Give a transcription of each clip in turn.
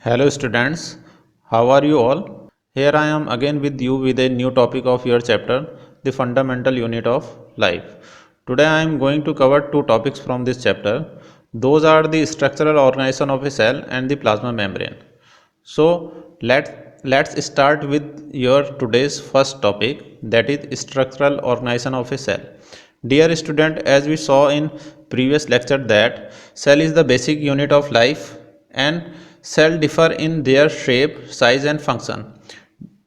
Hello students, how are you all? Here I am again with you with a new topic of your chapter, the fundamental unit of life. Today I am going to cover two topics from this chapter. Those are the structural organization of a cell and the plasma membrane. So let's start with your today's first topic, that is structural organization of a cell. Dear student, as we saw in previous lecture that cell is the basic unit of life and cell differ in their shape, size and function.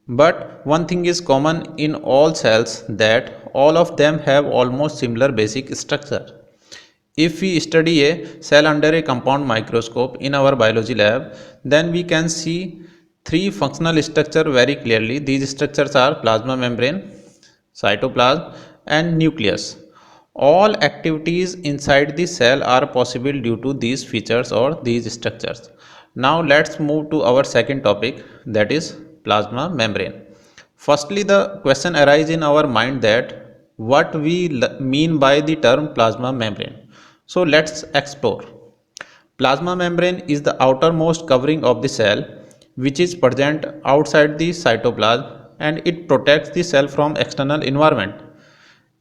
But one thing is common in all cells, that all of them have almost similar basic structure. If we study a cell under a compound microscope in our biology lab, then we can see three functional structure very clearly. These structures are plasma membrane, cytoplasm and nucleus. All activities inside the cell are possible due to these features or these structures. Now let's move to our second topic, that is plasma membrane. Firstly, the question arises in our mind that what we mean by the term plasma membrane. So let's explore. Plasma membrane is the outermost covering of the cell which is present outside the cytoplasm, and it protects the cell from external environment.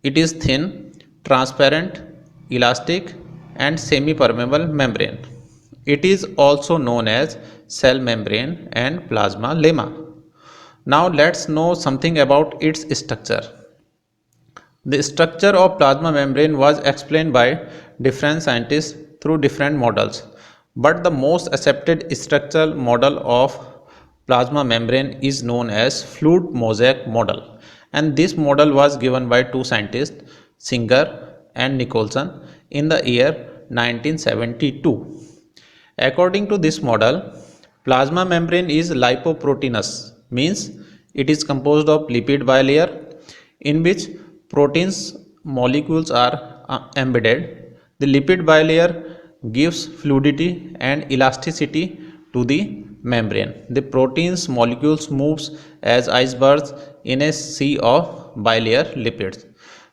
It is thin, transparent, elastic and semi-permeable membrane. It is also known as cell membrane and plasma lemma. Now let's know something about its structure. The structure of plasma membrane was explained by different scientists through different models, but the most accepted structural model of plasma membrane is known as fluid mosaic model, and this model was given by two scientists, Singer and Nicholson, in the year 1972. According to this model, plasma membrane is lipoproteinous, means it is composed of lipid bilayer in which proteins molecules are embedded. The lipid bilayer gives fluidity and elasticity to the membrane. The proteins molecules moves as icebergs in a sea of bilayer lipids.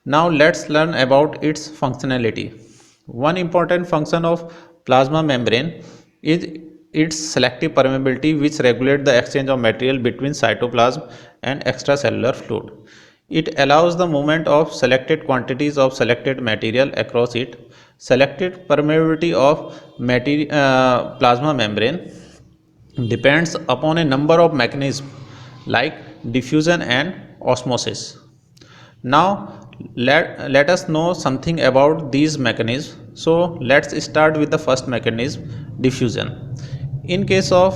Now let's learn about its functionality. One important function of plasma membrane is its selective permeability, which regulates the exchange of material between cytoplasm and extracellular fluid. It allows the movement of selected quantities of selected material across it. Selected permeability of plasma membrane depends upon a number of mechanisms like diffusion and osmosis. Now let us know something about these mechanisms. So let's start with the first mechanism, diffusion. In case of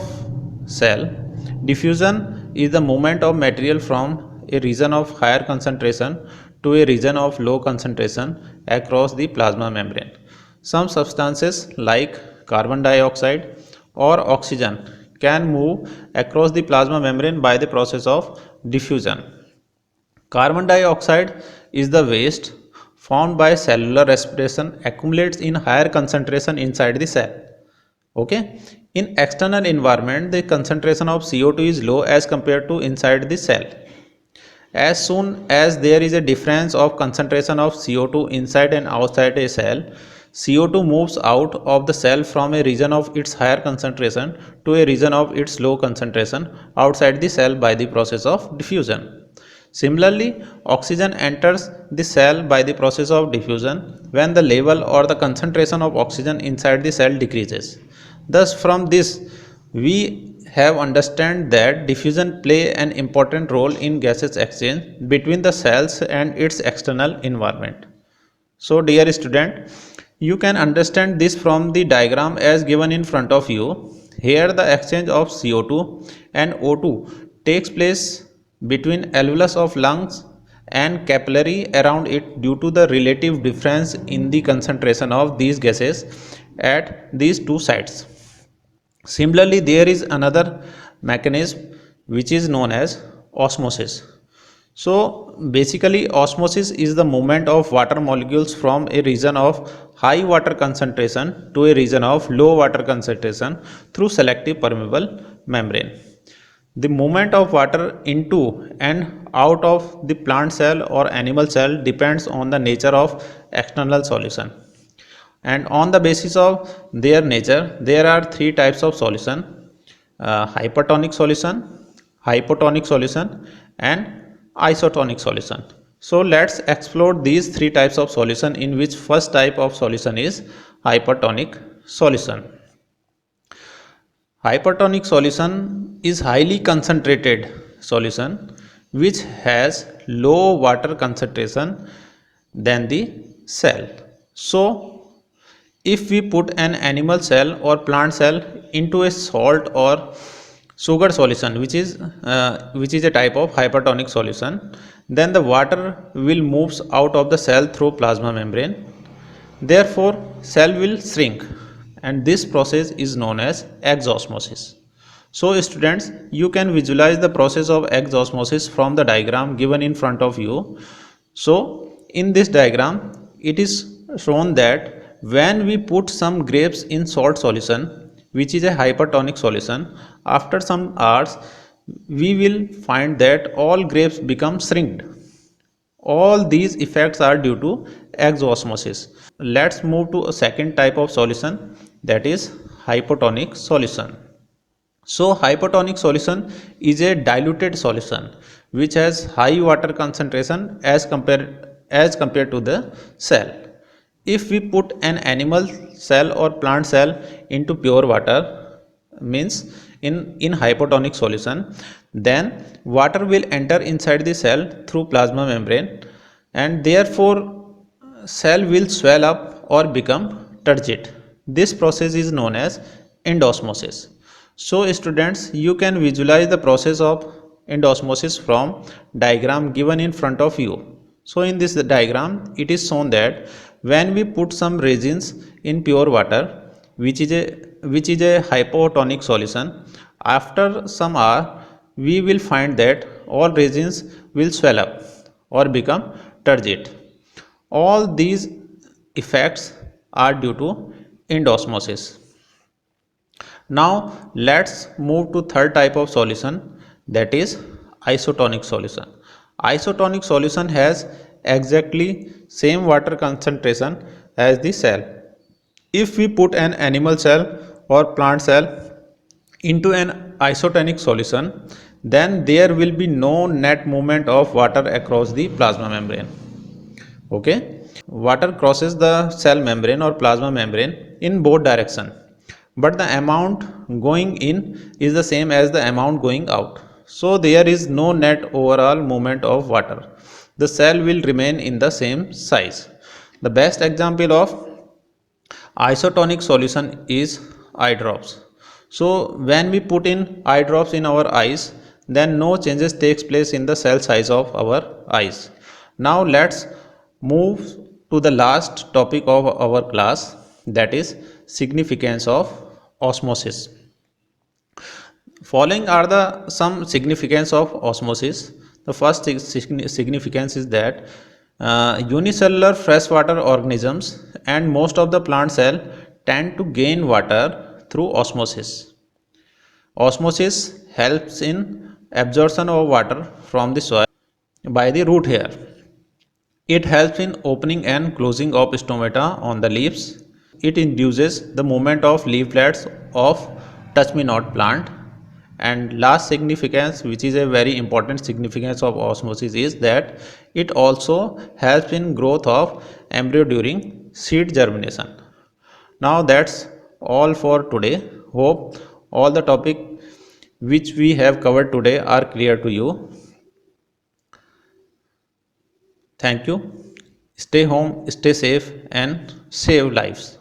cell, diffusion is the movement of material from a region of higher concentration to a region of low concentration across the plasma membrane. Some substances like carbon dioxide or oxygen can move across the plasma membrane by the process of diffusion. Carbon dioxide is the waste formed by cellular respiration, accumulates in higher concentration inside the cell. Okay. In external environment, the concentration of CO2 is low as compared to inside the cell. As soon as there is a difference of concentration of CO2 inside and outside a cell, CO2 moves out of the cell from a region of its higher concentration to a region of its low concentration outside the cell by the process of diffusion. Similarly, oxygen enters the cell by the process of diffusion when the level or the concentration of oxygen inside the cell decreases. Thus, from this, we have understand that diffusion play an important role in gases exchange between the cells and its external environment. So, dear student, you can understand this from the diagram as given in front of you. Here, the exchange of CO2 and O2 takes place between alveolus of lungs and capillary around it due to the relative difference in the concentration of these gases at these two sites. Similarly, there is another mechanism which is known as osmosis. So basically, osmosis is the movement of water molecules from a region of high water concentration to a region of low water concentration through selective permeable membrane. The movement of water into and out of the plant cell or animal cell depends on the nature of external solution. And on the basis of their nature, there are three types of solution. hypertonic solution, hypotonic solution, and isotonic solution. So let's explore these three types of solution, in which first type of solution is hypertonic solution. Hypertonic solution is highly concentrated solution which has low water concentration than the cell. So if we put an animal cell or plant cell into a salt or sugar solution, which is a type of hypertonic solution, then the water will moves out of the cell through plasma membrane. Therefore cell will shrink, and this process is known as exosmosis. So students, you can visualize the process of exosmosis from the diagram given in front of you. So in this diagram it is shown that when we put some grapes in salt solution, which is a hypertonic solution, after some hours we will find that all grapes become shrinked. All these effects are due to exosmosis. Let's move to a second type of solution, that is hypotonic solution. So hypotonic solution is a diluted solution which has high water concentration as compared to the cell. If we put an animal cell or plant cell into pure water, means in hypotonic solution, then water will enter inside the cell through plasma membrane, and therefore cell will swell up or become turgid. This process is known as endosmosis. So students, you can visualize the process of endosmosis from diagram given in front of you. So in this diagram it is shown that when we put some resins in pure water, which is a hypotonic solution, after some hour we will find that all resins will swell up or become turgid. All these effects are due to endosmosis. Now let's move to third type of solution, that is isotonic solution. Isotonic solution has exactly same water concentration as the cell. If we put an animal cell or plant cell into an isotonic solution, then there will be no net movement of water across the plasma membrane. Okay, water crosses the cell membrane or plasma membrane in both direction, but the amount going in is the same as the amount going out. So there is no net overall movement of water. The cell will remain in the same size. The best example of isotonic solution is eye drops. So when we put in eye drops in our eyes, then no changes takes place in the cell size of our eyes. Now let's move to the last topic of our class, that is significance of osmosis. Following are the some significance of osmosis. The first significance is that unicellular freshwater organisms and most of the plant cell tend to gain water through osmosis. Osmosis helps in absorption of water from the soil by the root hair. It helps in opening and closing of stomata on the leaves. It induces the movement of leaflets of touch me not plant. And last significance, which is a very important significance of osmosis, is that it also helps in growth of embryo during seed germination. Now that's all for today. Hope all the topic which we have covered today are clear to you. Thank you. Stay home, stay safe, and save lives.